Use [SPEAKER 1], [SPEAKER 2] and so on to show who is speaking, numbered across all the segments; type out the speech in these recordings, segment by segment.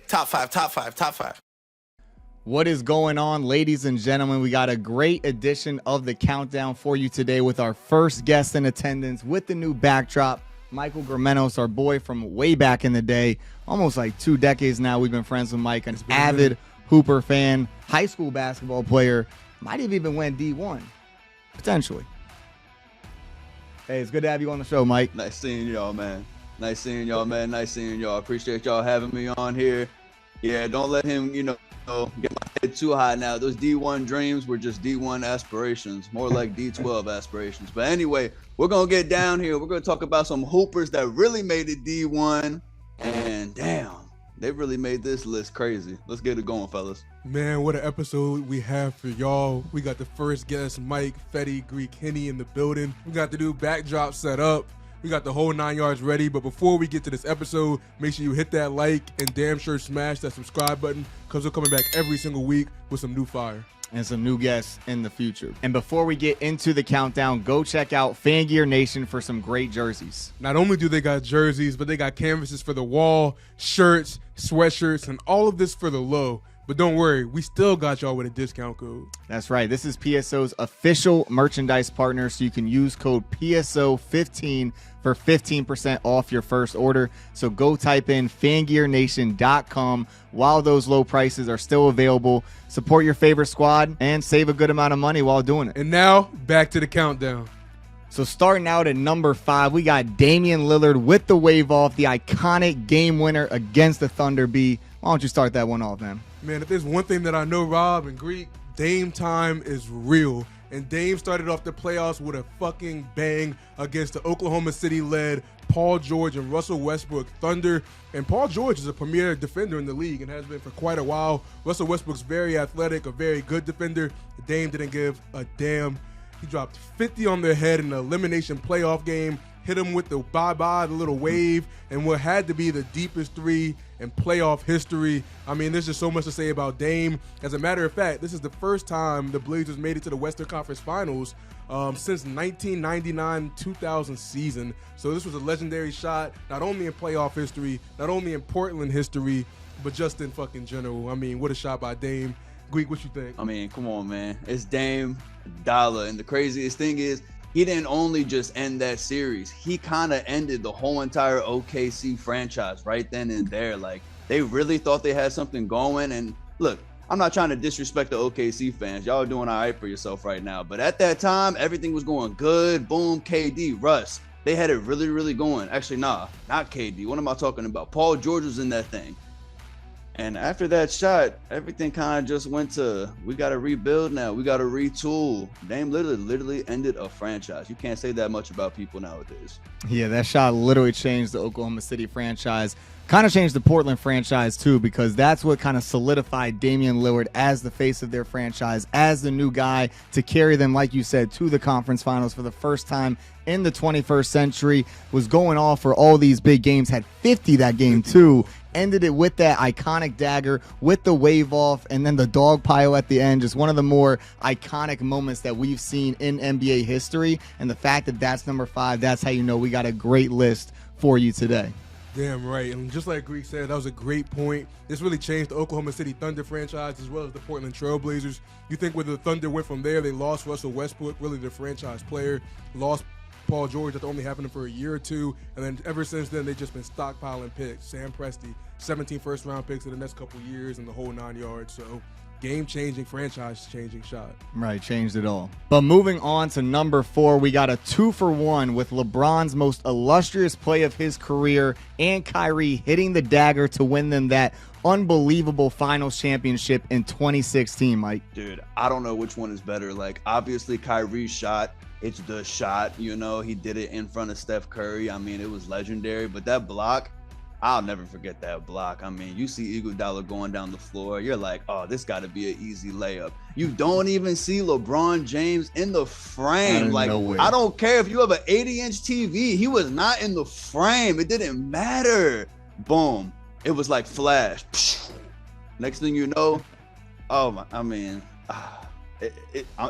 [SPEAKER 1] Top five.
[SPEAKER 2] What is going on, ladies and gentlemen? We got a great edition of the Countdown for you today with our first guest in attendance with the new backdrop, Michael Germenos, our boy from way back in the day, almost like 2 decades now. We've been friends with Mike, an avid Hooper fan, high school basketball player, might have even went D1, potentially. Hey, it's good to have you on the show, Mike.
[SPEAKER 3] Nice seeing y'all, man. Nice seeing y'all. Appreciate y'all having me on here. Yeah, don't let him, get my head too high now. Those D1 dreams were just D1 aspirations, more like D12 aspirations. But anyway, we're going to get down here. We're going to talk about some Hoopers that really made it D1. And damn, they really made this list crazy. Let's get it going, fellas.
[SPEAKER 4] Man, what an episode we have for y'all. We got the first guest, Mike, Fetty, Greek, Henny in the building. We got the new backdrop set up. We got the whole 9 yards ready, but before we get to this episode, make sure you hit that like and damn sure smash that subscribe button because we're coming back every single week with some new fire.
[SPEAKER 2] And some new guests in the future. And before we get into the countdown, go check out Fan Gear Nation for some great jerseys.
[SPEAKER 4] Not only do they got jerseys, but they got canvases for the wall, shirts, sweatshirts, and all of this for the low. But don't worry, we still got y'all with a discount code.
[SPEAKER 2] That's right. This is PSO's official merchandise partner, so you can use code PSO15 for 15% off your first order. So go type in fangearnation.com while those low prices are still available. Support your favorite squad and save a good amount of money while doing it.
[SPEAKER 4] And now, back to the countdown.
[SPEAKER 2] So starting out at number 5, we got Damian Lillard with the wave off, the iconic game winner against the Thunder B. Why don't you start that one off, man?
[SPEAKER 4] Man, if there's one thing that I know, Rob and Greek, Dame time is real. And Dame started off the playoffs with a fucking bang against the Oklahoma City-led Paul George and Russell Westbrook Thunder. And Paul George is a premier defender in the league and has been for quite a while. Russell Westbrook's very athletic, a very good defender. Dame didn't give a damn. He dropped 50 on their head in the elimination playoff game, hit him with the bye-bye, the little wave, and what had to be the deepest three in playoff history. I mean, there's just so much to say about Dame. As a matter of fact, this is the first time the Blazers made it to the Western Conference Finals since 1999-2000 season. So this was a legendary shot, not only in playoff history, not only in Portland history, but just in fucking general. I mean, what a shot by Dame. Greek, what you think?
[SPEAKER 3] I mean, come on, man. It's Dame Dollar. And the craziest thing is, he didn't only just end that series. He kind of ended the whole entire OKC franchise right then and there. Like, they really thought they had something going. And look, I'm not trying to disrespect the OKC fans. Y'all are doing all right for yourself right now. But at that time, everything was going good. Boom, KD, Russ. They had it really, really going. Actually, nah, not KD. What am I talking about? Paul George was in that thing. And after that shot, everything kind of just went to, we got to rebuild now. We got to retool. Dame literally ended a franchise. You can't say that much about people nowadays.
[SPEAKER 2] Yeah, that shot literally changed the Oklahoma City franchise. Kind of changed the Portland franchise, too, because that's what kind of solidified Damian Lillard as the face of their franchise, as the new guy to carry them, like you said, to the conference finals for the first time in the 21st century. Was going off for all these big games, had 50 that game, too. Ended it with that iconic dagger, with the wave off, and then the dog pile at the end. Just one of the more iconic moments that we've seen in NBA history. And the fact that that's number 5, that's how you know we got a great list for you today.
[SPEAKER 4] Damn right. And just like Greek said, that was a great point. This really changed the Oklahoma City Thunder franchise as well as the Portland Trail Blazers. You think where the Thunder went from there, they lost Russell Westbrook, really their franchise player, lost Paul George. That only happened for a year or two. And then ever since then, they've just been stockpiling picks. Sam Presti, 17 first-round picks in the next couple years and the whole 9 yards. So game-changing, franchise-changing shot.
[SPEAKER 2] Right, changed it all. But moving on to number 4, we got a 2-for-1 with LeBron's most illustrious play of his career and Kyrie hitting the dagger to win them that unbelievable finals championship in 2016, Mike.
[SPEAKER 3] Dude, I don't know which one is better. Like, obviously, Kyrie's shot, it's the shot. You know, he did it in front of Steph Curry. I mean, it was legendary. But that block, I'll never forget that block. I mean, you see Iguodala going down the floor. You're like, oh, this got to be an easy layup. You don't even see LeBron James in the frame. Like, I don't care if you have an 80-inch TV. He was not in the frame. It didn't matter. Boom. It was like flash. Next thing you know, oh, my, I mean,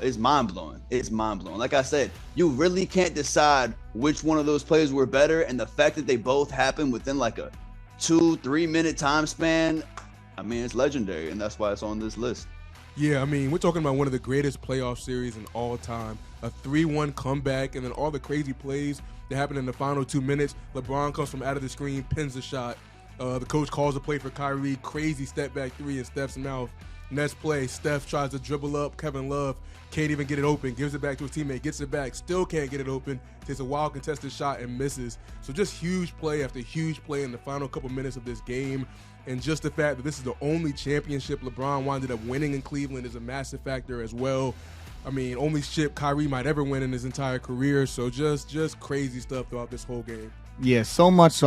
[SPEAKER 3] it's mind-blowing. It's mind-blowing. Like I said, you really can't decide which one of those plays were better, and the fact that they both happened within like a 2-3 minute time span, I mean, it's legendary, and that's why it's on this list.
[SPEAKER 4] Yeah, I mean, we're talking about one of the greatest playoff series in all time. A 3-1 comeback, and then all the crazy plays that happened in the final 2 minutes. LeBron comes from out of the screen, pins the shot. The coach calls a play for Kyrie, crazy step back three in Steph's mouth. Next play, Steph tries to dribble up. Kevin Love can't even get it open, gives it back to his teammate, gets it back, still can't get it open, takes a wild contested shot and misses. So just huge play after huge play in the final couple minutes of this game. And just the fact that this is the only championship LeBron wound up winning in Cleveland is a massive factor as well. I mean, only ship Kyrie might ever win in his entire career. So just crazy stuff throughout this whole game.
[SPEAKER 2] Yeah, so much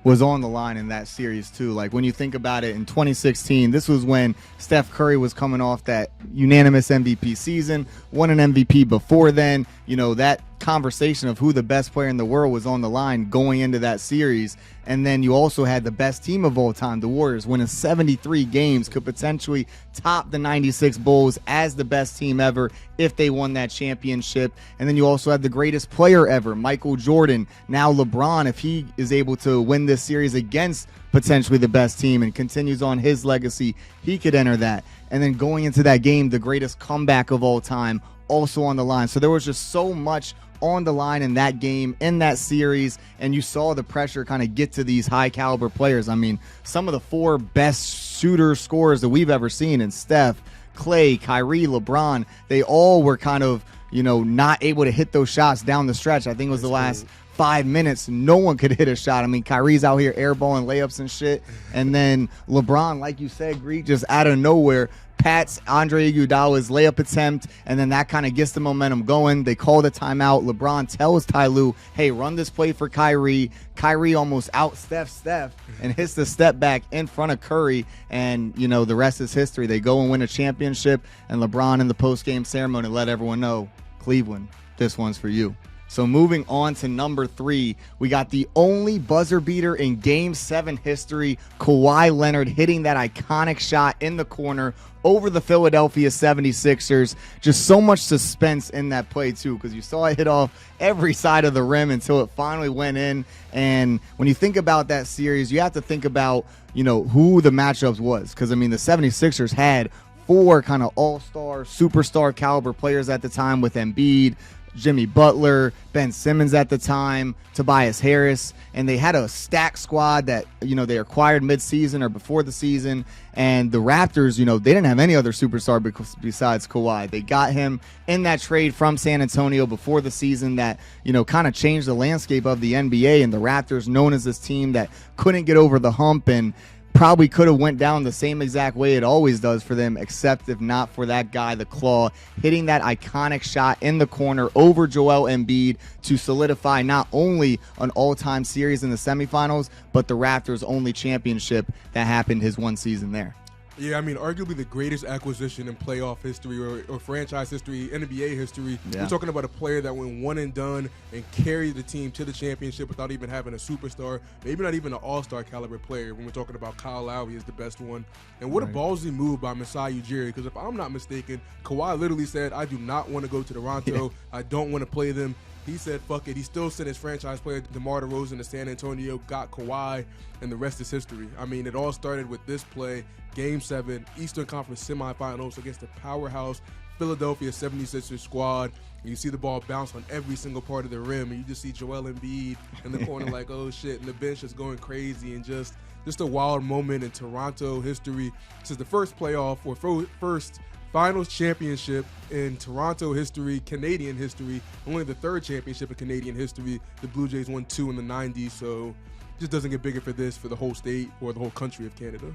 [SPEAKER 2] was on the line in that series too. Like when you think about it, in 2016, this was when Steph Curry was coming off that unanimous MVP season, won an MVP before then. That conversation of who the best player in the world was on the line going into that series. And then you also had the best team of all time, the Warriors, winning 73 games, could potentially top the 96 Bulls as the best team ever if they won that championship. And then you also had the greatest player ever, Michael Jordan. Now LeBron, if he is able to win this series against potentially the best team and continues on his legacy, he could enter that. And then going into that game, the greatest comeback of all time, also on the line. So there was just so much on the line in that game, in that series, and you saw the pressure kind of get to these high caliber players. I mean, some of the 4 best shooter scorers that we've ever seen in Steph, Clay, Kyrie, LeBron, they all were kind of, not able to hit those shots down the stretch. I think it was the last 5 minutes, no one could hit a shot. I mean, Kyrie's out here airballing layups and shit. And then LeBron, like you said, Greek, just out of nowhere, pats Andre Iguodala's layup attempt, and then that kind of gets the momentum going. They call the timeout. LeBron tells Ty Lue, hey, run this play for Kyrie. Kyrie almost out Steph and hits the step back in front of Curry, and, the rest is history. They go and win a championship, and LeBron in the post-game ceremony let everyone know, Cleveland, this one's for you. So moving on to number 3, we got the only buzzer beater in Game 7 history, Kawhi Leonard hitting that iconic shot in the corner over the Philadelphia 76ers. Just so much suspense in that play too, because you saw it hit off every side of the rim until it finally went in. And when you think about that series, you have to think about, who the matchups was. Because, I mean, the 76ers had 4 kind of all-star, superstar caliber players at the time with Embiid, Jimmy Butler, Ben Simmons at the time, Tobias Harris, and they had a stacked squad that, they acquired mid-season or before the season. And the Raptors, they didn't have any other superstar besides Kawhi. They got him in that trade from San Antonio before the season that, kind of changed the landscape of the NBA, and the Raptors known as this team that couldn't get over the hump and probably could have went down the same exact way it always does for them, except if not for that guy, the Claw, hitting that iconic shot in the corner over Joel Embiid to solidify not only an all-time series in the semifinals, but the Raptors' only championship that happened his one season there.
[SPEAKER 4] Yeah, I mean, arguably the greatest acquisition in playoff history or franchise history, NBA history.
[SPEAKER 2] Yeah.
[SPEAKER 4] We're talking about a player that went one and done and carried the team to the championship without even having a superstar, maybe not even an all-star caliber player. When we're talking about Kyle Lowry is the best one. And what a ballsy move by Masai Ujiri, because if I'm not mistaken, Kawhi literally said, I do not want to go to Toronto. I don't want to play them. He said, fuck it. He still sent his franchise player, DeMar DeRozan, to San Antonio, got Kawhi, and the rest is history. I mean, it all started with this play, Game 7, Eastern Conference semifinals against the powerhouse Philadelphia 76ers squad. And you see the ball bounce on every single part of the rim, and you just see Joel Embiid in the corner like, oh, shit, and the bench is going crazy, and just a wild moment in Toronto history. This is the first playoff or first finals championship in Toronto history, Canadian history, only the 3rd championship in Canadian history. The Blue Jays won 2 in the 90s, so it just doesn't get bigger for the whole state or the whole country of Canada.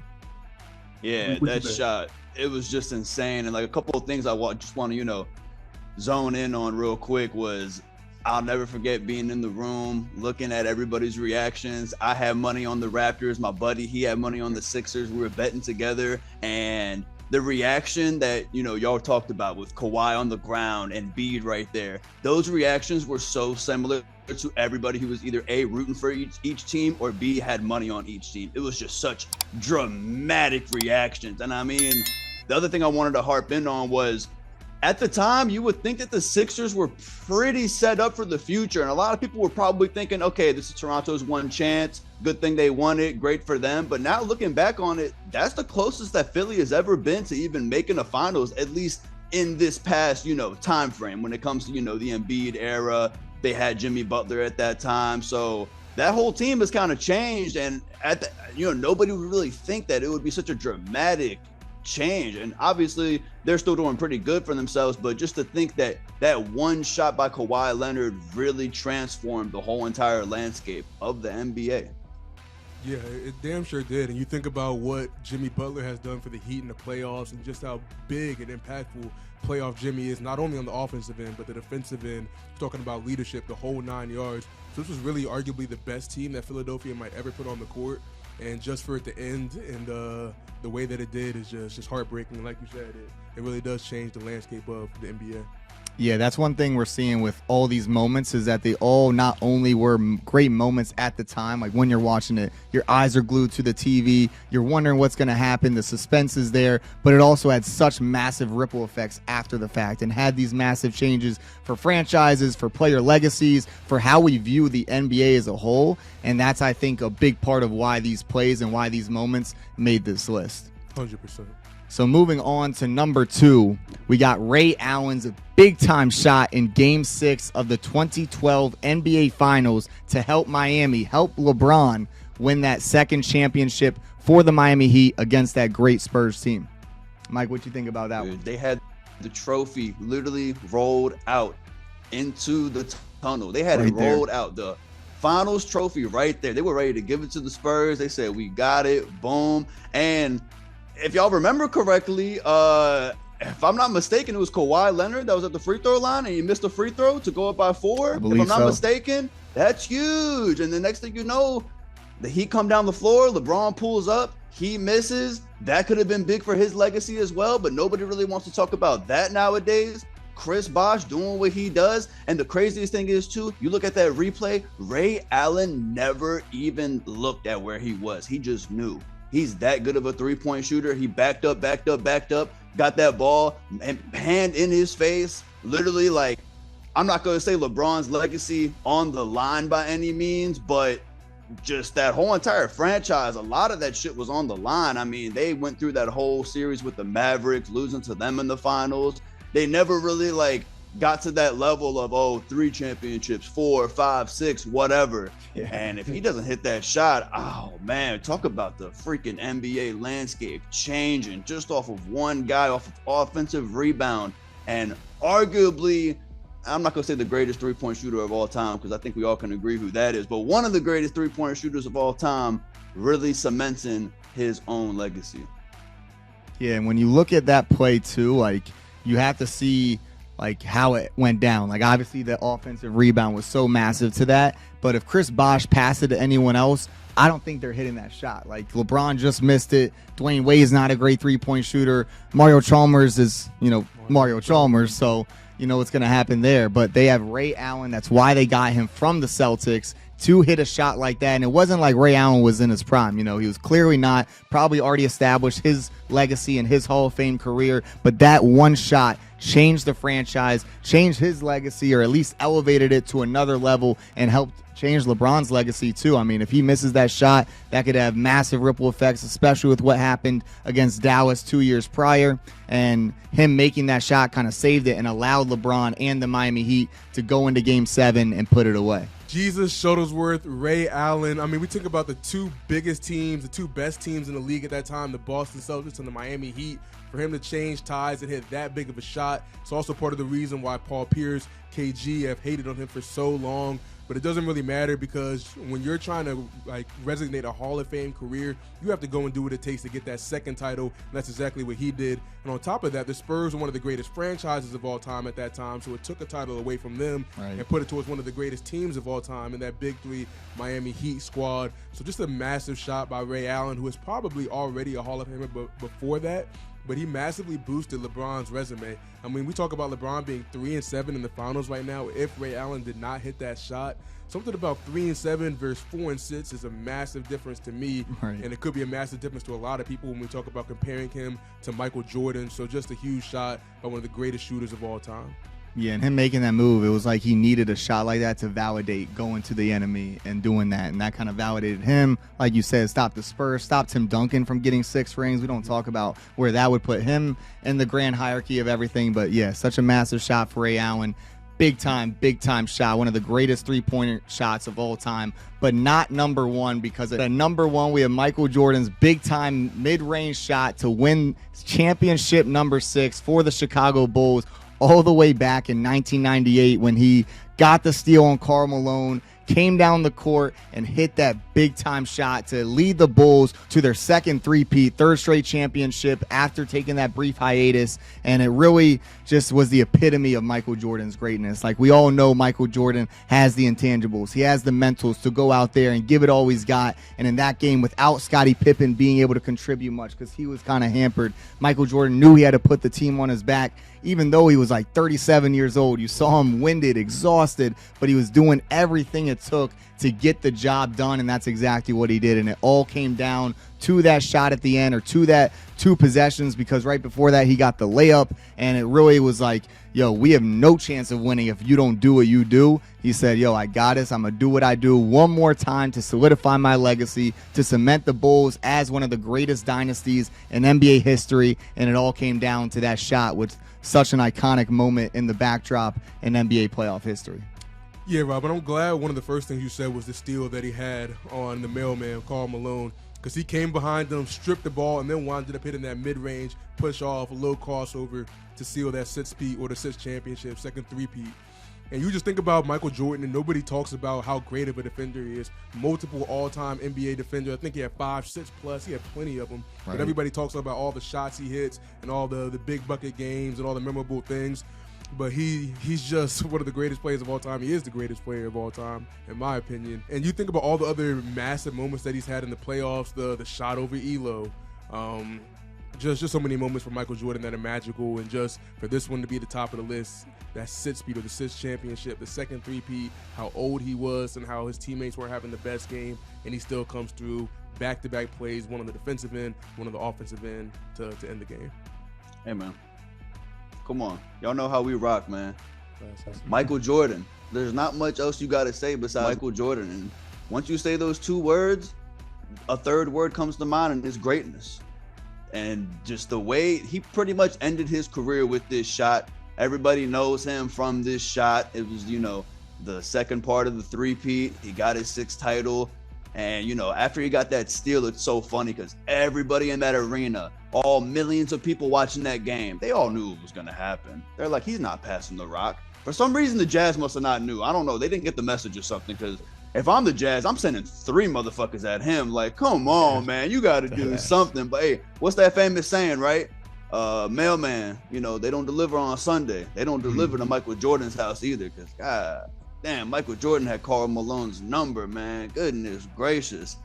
[SPEAKER 3] Yeah, that shot, it was just insane. And like a couple of things I just want to, zone in on real quick was I'll never forget being in the room, looking at everybody's reactions. I had money on the Raptors. My buddy, he had money on the Sixers. We were betting together, and the reaction that, y'all talked about with Kawhi on the ground and Embiid right there, those reactions were so similar to everybody who was either A, rooting for each team, or B, had money on each team. It was just such dramatic reactions. And I mean, the other thing I wanted to harp in on was at the time, you would think that the Sixers were pretty set up for the future. And a lot of people were probably thinking, okay, this is Toronto's one chance. Good thing they won it. Great for them. But now looking back on it, that's the closest that Philly has ever been to even making the finals, at least in this past, time frame when it comes to, the Embiid era. They had Jimmy Butler at that time. So that whole team has kind of changed. And nobody would really think that it would be such a dramatic change. And obviously they're still doing pretty good for themselves, but just to think that one shot by Kawhi Leonard really transformed the whole entire landscape of the NBA.
[SPEAKER 4] Yeah, it damn sure did. And you think about what Jimmy Butler has done for the Heat in the playoffs and just how big and impactful playoff Jimmy is, not only on the offensive end, but the defensive end, talking about leadership, the whole 9 yards. So this was really arguably the best team that Philadelphia might ever put on the court. And just for it to end in the way that it did is just heartbreaking. Like you said, it really does change the landscape of the NBA.
[SPEAKER 2] Yeah, that's one thing we're seeing with all these moments is that they all not only were great moments at the time, like when you're watching it, your eyes are glued to the TV, you're wondering what's going to happen, the suspense is there, but it also had such massive ripple effects after the fact and had these massive changes for franchises, for player legacies, for how we view the NBA as a whole. And that's, I think, a big part of why these plays and why these moments made this list.
[SPEAKER 4] 100%.
[SPEAKER 2] So moving on to number 2, we got Ray Allen's big-time shot in Game 6 of the 2012 NBA Finals to help Miami, help LeBron win that second championship for the Miami Heat against that great Spurs team. Mike, what you think about that one?
[SPEAKER 3] They had the trophy literally rolled out into the tunnel. They had it rolled out. The Finals trophy right there. They were ready to give it to the Spurs. They said, we got it. Boom. And if y'all remember correctly, if I'm not mistaken, it was Kawhi Leonard that was at the free throw line and he missed a free throw to go up by 4. If I'm not mistaken, that's huge. And the next thing you know, the Heat come down the floor, LeBron pulls up, he misses. That could have been big for his legacy as well, but nobody really wants to talk about that nowadays. Chris Bosh doing what he does. And the craziest thing is, too, you look at that replay, Ray Allen never even looked at where he was. He just knew. He's that good of a three-point shooter. He backed up, got that ball, and hand in his face. Literally, like, I'm not going to say LeBron's legacy on the line by any means, but just that whole entire franchise, a lot of that shit was on the line. I mean, they went through that whole series with the Mavericks, losing to them in the finals. They never really, got to that level of 3 championships, 4, 5, 6, whatever. Yeah. And if he doesn't hit that shot, oh man, talk about the freaking NBA landscape changing just off of one guy, off of offensive rebound. And arguably, I'm not gonna say the greatest 3-point shooter of all time, because I think we all can agree who that is, but one of the greatest 3-point shooters of all time, really cementing his own legacy.
[SPEAKER 2] Yeah, and when you look at that play too, you have to see how it went down. Obviously the offensive rebound was so massive to that, but if Chris Bosh passed it to anyone else, I don't think they're hitting that shot. LeBron just missed it. Dwayne Wade's not a great 3-point shooter. Mario Chalmers is, Mario Chalmers, so you know what's going to happen there. But they have Ray Allen. That's why they got him from the Celtics to hit a shot like that. And it wasn't like Ray Allen was in his prime. He was clearly not, probably already established his legacy and his Hall of Fame career. But that one shot changed the franchise, changed his legacy, or at least elevated it to another level and helped change LeBron's legacy too. I mean, if he misses that shot, that could have massive ripple effects, especially with what happened against Dallas 2 years prior. And him making that shot kind of saved it and allowed LeBron and the Miami Heat to go into Game 7 and put it away.
[SPEAKER 4] Jesus Shuttlesworth, Ray Allen. I mean, we think about the 2 biggest teams, the 2 best teams in the league at that time, the Boston Celtics and the Miami Heat. For him to change ties and hit that big of a shot, it's also part of the reason why Paul Pierce, KG have hated on him for so long. But it doesn't really matter, because when you're trying to resonate a Hall of Fame career, you have to go and do what it takes to get that second title. And that's exactly what he did. And on top of that, the Spurs were one of the greatest franchises of all time at that time. So it took a title away from them and put it towards one of the greatest teams of all time in that Big 3 Miami Heat squad. So just a massive shot by Ray Allen, who is probably already a Hall of Famer before that. but he massively boosted LeBron's resume. I mean, we talk about LeBron being 3-7 in the finals right now. If Ray Allen did not hit that shot, something about 3-7 versus 4-6 is a massive difference to me,
[SPEAKER 2] right.
[SPEAKER 4] And it could be a massive difference to a lot of people when we talk about comparing him to Michael Jordan. So just a huge shot by one of the greatest shooters of all time.
[SPEAKER 2] Yeah, and him making that move, it was like he needed a shot like that to validate going to the enemy and doing that. And that kind of validated him. Like you said, stopped the Spurs, stopped Tim Duncan from getting 6 rings. We don't talk about where that would put him in the grand hierarchy of everything. But, yeah, such a massive shot for Ray Allen. Big time shot. One of the greatest three-pointer shots of all time. But not number one, because at number one, we have Michael Jordan's big-time mid-range shot to win championship number 6 for the Chicago Bulls, all the way back in 1998 when he got the steal on Karl Malone, came down the court and hit that big-time shot to lead the Bulls to their second three-peat, third straight championship after taking that brief hiatus. And it really just was the epitome of Michael Jordan's greatness. Like, we all know Michael Jordan has the intangibles. He has the mentals to go out there and give it all he's got. And in that game, without Scottie Pippen being able to contribute much because he was kind of hampered, Michael Jordan knew he had to put the team on his back. Even though he was like 37 years old, you saw him winded, exhausted, but he was doing everything it took to get the job done, and that's exactly what he did. And it all came down to that shot at the end, or to that 2 possessions, because right before that he got the layup, and it really was like, yo, we have no chance of winning if you don't do what you do. He said, yo, I got this. I'm going to do what I do one more time to solidify my legacy, to cement the Bulls as one of the greatest dynasties in NBA history, and it all came down to that shot, with such an iconic moment in the backdrop in NBA playoff history.
[SPEAKER 4] Yeah, Rob, and I'm glad one of the first things you said was the steal that he had on the mailman, Karl Malone, because he came behind them, stripped the ball, and then wound up hitting that mid-range push-off, a low crossover to seal that 6-peat, or the 6th championship, second three-peat. And you just think about Michael Jordan, and nobody talks about how great of a defender he is. Multiple all-time NBA defender. I think he had 5, 6 plus. He had plenty of them. Right. But everybody talks about all the shots he hits and all the big bucket games and all the memorable things. But he's just one of the greatest players of all time. He is the greatest player of all time, in my opinion. And you think about all the other massive moments that he's had in the playoffs, the shot over Ehlo, just so many moments for Michael Jordan that are magical. And just for this one to be at the top of the list, that 6-peat, or the 6th championship, the second three-peat, how old he was and how his teammates weren't having the best game, and he still comes through back-to-back plays, one on the defensive end, one on the offensive end to end the game.
[SPEAKER 3] Hey, man. Come on. Y'all know how we rock, man. Michael Jordan. There's not much else you got to say besides Michael Jordan. And once you say those 2 words, a third word comes to mind, and it's greatness. And just the way he pretty much ended his career with this shot. Everybody knows him from this shot. It was, the second part of the three-peat. He got his 6th title. And, after he got that steal, it's so funny because everybody in that arena, all millions of people watching that game, they all knew it was going to happen. They're like, he's not passing the rock. For some reason, the Jazz must have not knew. I don't know. They didn't get the message or something, because if I'm the Jazz, I'm sending 3 motherfuckers at him. Like, come on, man. You got to do something. But, hey, what's that famous saying, right? Mailman, they don't deliver on Sunday. They don't deliver to Michael Jordan's house either, because, God damn, Michael Jordan had Karl Malone's number, man. Goodness gracious.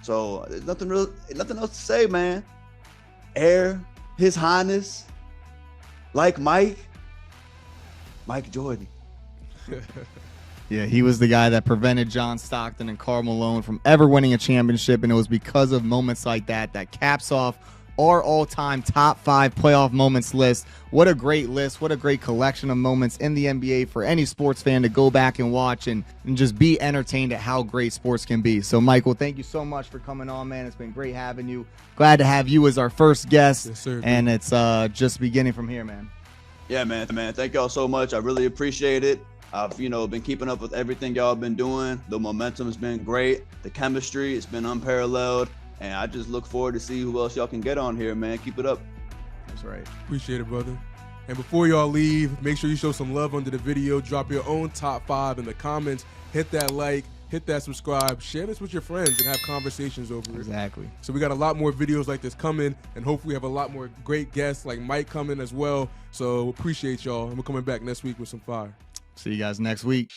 [SPEAKER 3] So there's nothing else to say, man. His Highness, like Mike Jordan.
[SPEAKER 2] Yeah, he was the guy that prevented John Stockton and Karl Malone from ever winning a championship, and it was because of moments like that caps off our all-time top 5 playoff moments list. What a great list. What a great collection of moments in the NBA for any sports fan to go back and watch and just be entertained at how great sports can be. So, Michael, thank you so much for coming on, man. It's been great having you. Glad to have you as our first guest.
[SPEAKER 4] Yes, sir.
[SPEAKER 2] And it's just beginning from here, man.
[SPEAKER 3] Yeah, man. Thank y'all so much. I really appreciate it. I've, been keeping up with everything y'all been doing. The momentum's been great. The chemistry, it's been unparalleled. And I just look forward to see who else y'all can get on here, man. Keep it up.
[SPEAKER 2] That's right.
[SPEAKER 4] Appreciate it, brother. And before y'all leave, make sure you show some love under the video. Drop your own top 5 in the comments. Hit that like, hit that subscribe. Share this with your friends and have conversations over it.
[SPEAKER 2] Exactly.
[SPEAKER 4] So we got a lot more videos like this coming, and hopefully we have a lot more great guests like Mike coming as well. So appreciate y'all. And we're coming back next week with some fire.
[SPEAKER 2] See you guys next week.